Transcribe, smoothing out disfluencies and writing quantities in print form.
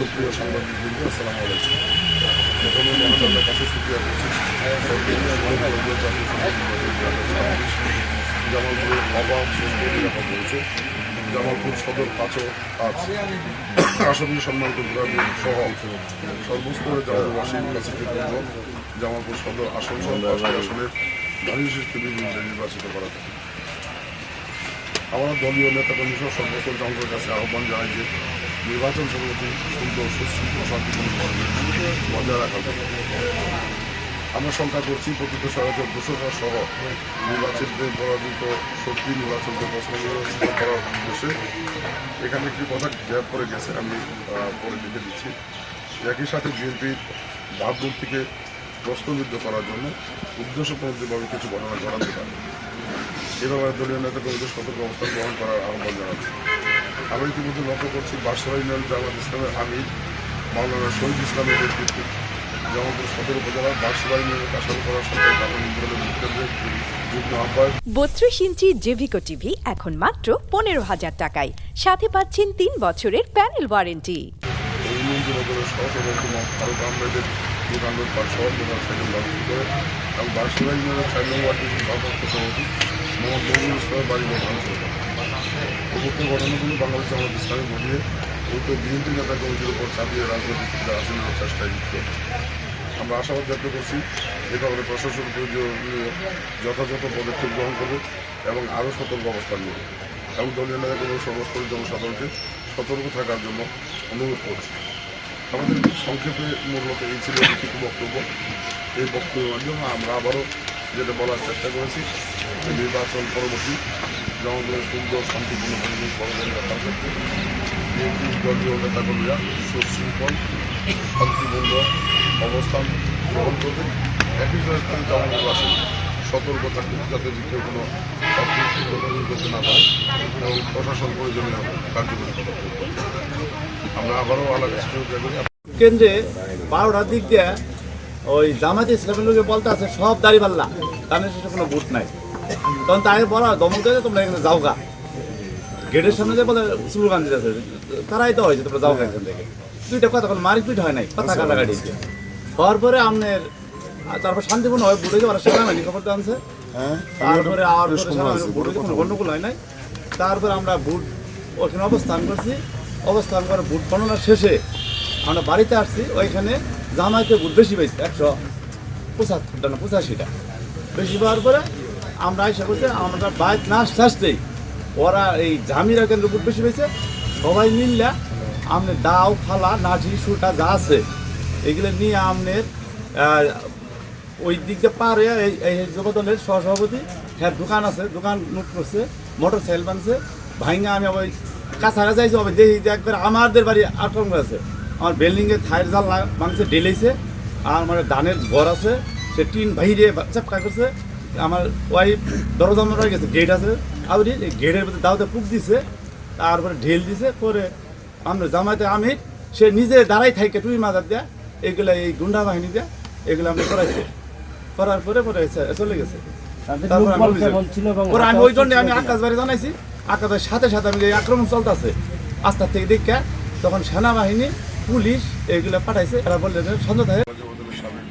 সুপ্রিয় সাংবাদিকবৃন্দ, আসসালামু আলাইকুম। প্রথমে মহাজনের কাছে সুক্রিয়া করছি জামালপুরের অবাধ সুন্দর নিরাপদ রয়েছে। জামালপুর সদর আসনে সম্মানিত গ্রামী সহ সর্বস্তরে জামালবাসীর কাছে কৃতজ্ঞ। জামালপুর সদর আসন সহ আসনের নারী শিশুকে নির্বাচিত করা থাকে। আমরা দলীয় নেতাকর্মী সহ সর্বস্তর জনগণের কাছে আহ্বান জানাই যে নির্বাচন সমিতি সুন্দর সুশৃঙ্খল শান্তিপূর্ণ বজায় রাখার জন্য আমরা সংখ্যা করছি প্রকৃত সহায়তার ঘোষণা সহ নির্বাচনদের পরাজিত শক্তি নির্বাচনকে পছন্দ করার উদ্দেশ্যে এখানে একটি কথা গ্যাপ করে গেছে, আমি পরে লিখে দিচ্ছি। একই সাথে বিএনপির ভাবমূর্তিকে প্রশ্নবিদ্ধ করার জন্য উদ্দেশ্যপ্রণোদিতভাবে কিছু ঘটনা ঘটাতে পারে। এভাবে দলীয় নেতাকর্মীদের সতর্ক অবস্থান গ্রহণ করার আহ্বান জানাচ্ছি। আমরা ইতিমধ্যে লক্ষ্য করছি বাদশাহ ইউনিয়ন জামাত ইসলামের আমির মাওলানা শহীদ ইসলামের নেতৃত্বে জামালপুর সদর উপজেলার বাদশাহ ইউনিয়নের কাশাল করার সরকারি প্রাথমিক বিদ্যালয়ের কেন্দ্রের যুগ্ম আহ্বায়ক 32 ইঞ্চি জেভিকো টিভি এখন মাত্র 15,000 টাকায়, সাথে পাচ্ছেন 3 বছরের প্যানেল ওয়ারেন্টি। ইউনিয়ন যুবদলের সহসভাপতি ফারুক আহমেদের দোকানদার পার শহর জেলার সাইকেল ব্যবহার করে এবং বাদশাহ ইউনিয়নের 4 নম্বর ওয়ার্ডের ভারপ্রাপ্ত সভাপতি মোহাম্মদ নজরুল ইসলামের বাড়ি ভাঙচুর করে। উপরোক্ত ঘটনাগুলো বাংলাদেশ জামাত ইসলামী ঘটিয়ে উক্ত বিএনপি নেতা কমিটির উপর চাপিয়ে রাজনৈতিক আসনের চেষ্টায় লিপ্ত। আমরা আশাবাদ ব্যক্ত করছি এ ব্যাপারে প্রশাসন যথাযথ পদক্ষেপ গ্রহণ করবে এবং আরও সতর্ক অবস্থান নেবে এবং দলীয় নেতাকর্মী সর্বস্তরের জনসাধারণকে সতর্ক থাকার জন্য অনুরোধ করছি। আমাদের সংক্ষেপে মূলত এই ছিল কিছু বক্তব্য। এই বক্তব্যের মাধ্যমে আমরা আবারও যেটা বলার চেষ্টা করেছি, নির্বাচন পরবর্তী জনগণের সুন্দর শান্তিপূর্ণ পরিবেশ বজায় রাখার ক্ষেত্রে বিএনপি দলীয় নেতাকর্মীরা সুশৃঙ্খল শান্তিপূর্ণ অবস্থান গ্রহণ করবে। একই সাথে জনগণবাসী সতর্ক থাকবে যাতে দ্বিতীয় কোনো অপ্রীতিকর করতে না পারে এবং প্রশাসন প্রয়োজনীয় কার্যকরী পদক্ষেপ করবে। আমরা আবারও আলাদা চেষ্টা করি। কেন্দ্রে 12টার দিক দিয়ে ওই জামাতে ইসলামের লোকে বলতে আছে সব দাড়ি পাল্লা, তাদের শেষে কোনো বুট নাই। তখন তাকে বলা দমক দেয় তোমরা এখানে যাও গা, গেটের সামনে যে বলে স্লোগান দিতেছে, তারাই তো হয়েছে তোমরা যাও গা এখান থেকে। দুইটা কথা কোনো মারপিট হয় নাই, কথা কাটাকাটি হওয়ার পরে আপনার তারপর শান্তিপূর্ণ হয় বুটে যে ওরা সেনাবাহিনী খবর আনছে। তারপরে আর বুটে কোনো গণ্ডগোল হয় নাই। তারপরে আমরা বুট ওখানে অবস্থান করছি, অবস্থান করে বুট গণনা শেষে আমরা বাড়িতে আসছি। ওইখানে জামাইতে বুট বেশি পেয়েছি, 175টা না 85টা বেশি পাওয়ার পরে আমরা এসে করছি। আমরা বাইক না আসতেই ওরা এই জামিরা কেন্দ্র বুট বেশি পেয়েছে। সবাই মিললে আপনার দাও ফালা নাঠি সুটা যা আছে এগুলো নিয়ে আপনার ওই দিক দিয়ে পারে এই যুবদলের সহসভাপতি হ্যাঁ দোকান আছে, দোকান লুট করছে, মোটর সাইকেল বানছে ভাইঙ্গা। আমি ওই কাছাড়া যাইছি, আমি দেখি যে একবার আমাদের বাড়ি আক্রমণ করেছে। আমার বিল্ডিংয়ে থায়ের জাল ভাঙছে, ঢেলেছে। আর আমার ধানের ঘর আছে, সে টিন বাইরে চাপটা করছে। আমার ওয়াইফ দরজা মোড়া গেছে, গেট আছে আবার এই গেটের মধ্যে দাওতে পুক দিছে, তারপরে ঢেল দিছে করে আমরা জামাইতে আমি সে নিজে দাঁড়াই থাকে টুই মাজার দেয়া এগুলো এই গুন্ডা বাহিনী দেয়া এগুলো আমি করাইছি। করার পরে পরে চলে গেছে। আমি ওই জন্য আমি আকাশ বাড়ি জানাইছি। আকাশের সাথে সাথে আমি এই আক্রমণ চলতেছে আস্তার থেকে দেখা, তখন সেনাবাহিনী পুলিশ এগুলো পাঠাইছে। এরা বললেন সন্ধ্যা থাকে সাবেক